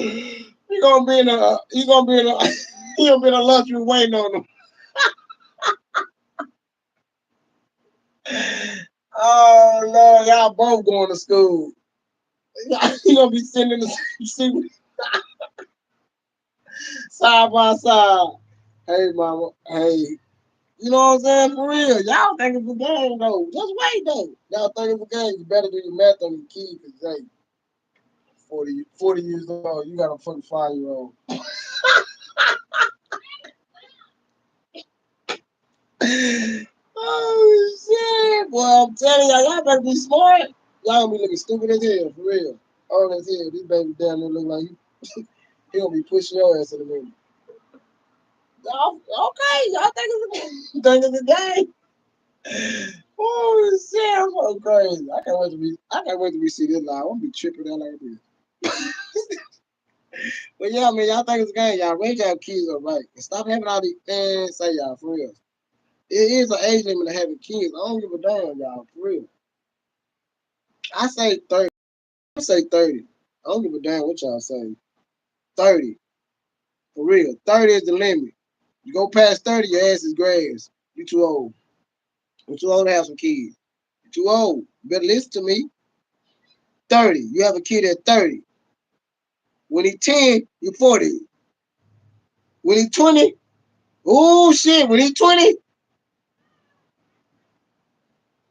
You gonna be in a you gonna be in a you gonna be in a lunchroom waiting on them. Oh Lord, y'all both going to school. You gonna be sitting in the seat side by side. Hey mama, hey. You know what I'm saying? For real. Y'all think it's a game though. Just wait though. Y'all think it's a game. You better do your math on your kid because hey, 40 years old, you got a fucking 5-year-old. Oh shit. Well, I'm telling y'all better be smart. Y'all gonna be looking stupid as hell, for real. Old as hell. This baby down there look like he gonna be pushing your ass in the middle. Y'all, okay, y'all think it's a game. Oh shit, I'm so crazy. I can't wait to be see this live. I'm gonna be tripping out like this. But yeah, man, y'all think it's a game. Y'all raise y'all kids up right. And stop having all these fans say y'all for real. It is an age limit to having kids. I don't give a damn, y'all, for real. I say 30. I say 30. I don't give a damn what y'all say. 30. For real. 30 is the limit. You go past 30, your ass is grass. You too old. You too old to have some kids. You too old. You better listen to me. 30. You have a kid at 30. When he 10, you 40. When he 20, oh shit. When he 20,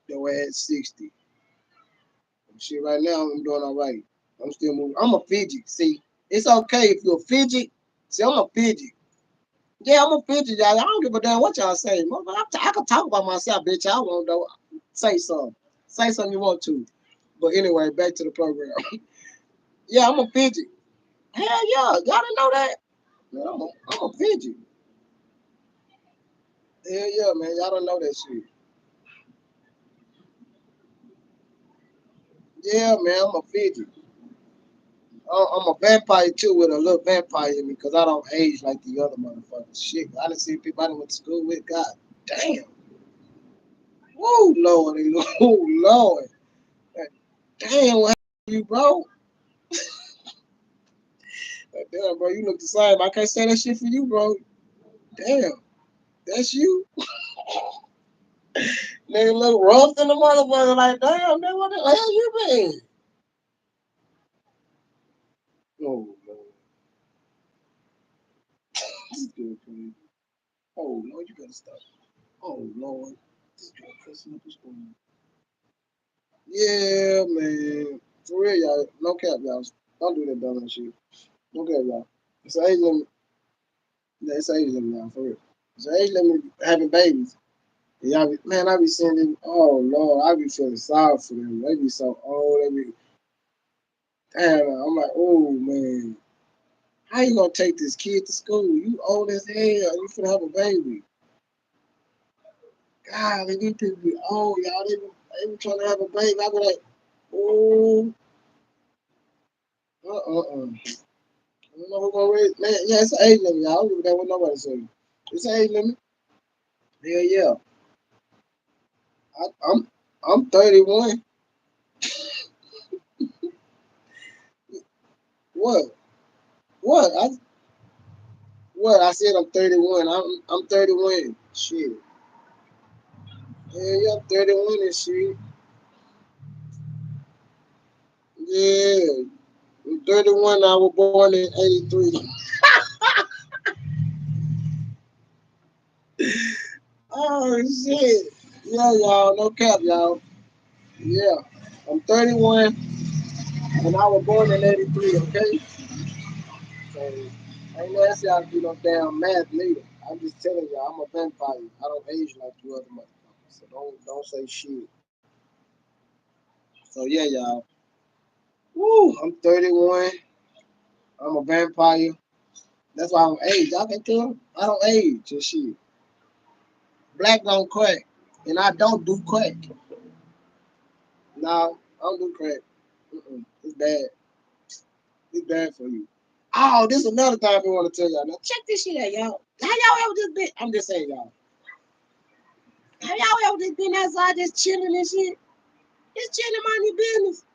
your ass 60. Shit, right now I'm doing all right. I'm still moving. I'm a fidget. See, it's okay if you're a fidget. See, I'm a fidget. Yeah, I'm a fidget, y'all. I don't give a damn what y'all say. I can talk about myself, bitch. I won't know. Say something. Say something you want to. But anyway, back to the program. Yeah, I'm a fidget. Hell yeah, y'all didn't know that. Man, I'm a fidget. Hell yeah, man. Y'all don't know that shit. Yeah, man, I'm a fidget. I'm a vampire too with a little vampire in me because I don't age like the other motherfuckers. Shit, I done see people I done went to school with. God damn. Woo, Lord. Oh, Lord. Damn, what happened to you, bro? Damn, bro, you look the same. I can't say that shit for you, bro. Damn, that's you. Nigga look rough in the motherfucker. Like, damn, man, what the hell you been? Oh, Lord. This girl crazy. Oh, Lord, you gotta stop. Oh, Lord. This girl cussing up the school. Yeah, man. For real, y'all. No cap, y'all. Don't do that dumb shit. No cap, y'all. It's an age limit. Yeah, it's an age limit, y'all. For real. It's an age limit having babies. And y'all be, man, I be seeing them. Oh, Lord. I be feeling sorry for them. They be so old. They be, damn. I'm like, oh, man. How you gonna take this kid to school? You old as hell. You finna have a baby. God, these people be old, y'all. They be trying to have a baby. I be like, oh, uh. I don't know who gonna raise. Man, yeah, it's an age limit, y'all. I don't give a damn what nobody say. It's an age limit. Hell yeah. I, I'm I'm 31. What? What? I said I'm 31. I'm 31. Shit. Yeah, I'm 31 and shit. Yeah. I'm 31. I was born in 83. Oh shit. Yeah, y'all. No cap, y'all. Yeah. I'm 31 and I was born in 83, okay? So I ain't ask y'all to do no damn math neither. I'm just telling y'all I'm a vampire. I don't age like you other motherfuckers. So don't say shit. So yeah, y'all. Woo, I'm 31. I'm a vampire. That's why I don't age. Y'all can tell I don't age and shit. Black don't crack. And I don't do crack. No, I don't do crack. It's bad. It's bad for you. Oh, this is another thing I want to tell y'all. Now check this shit out, y'all. How y'all ever just been? I'm just saying, y'all. Have y'all ever just been outside just chilling and shit? Just chilling, mind your business.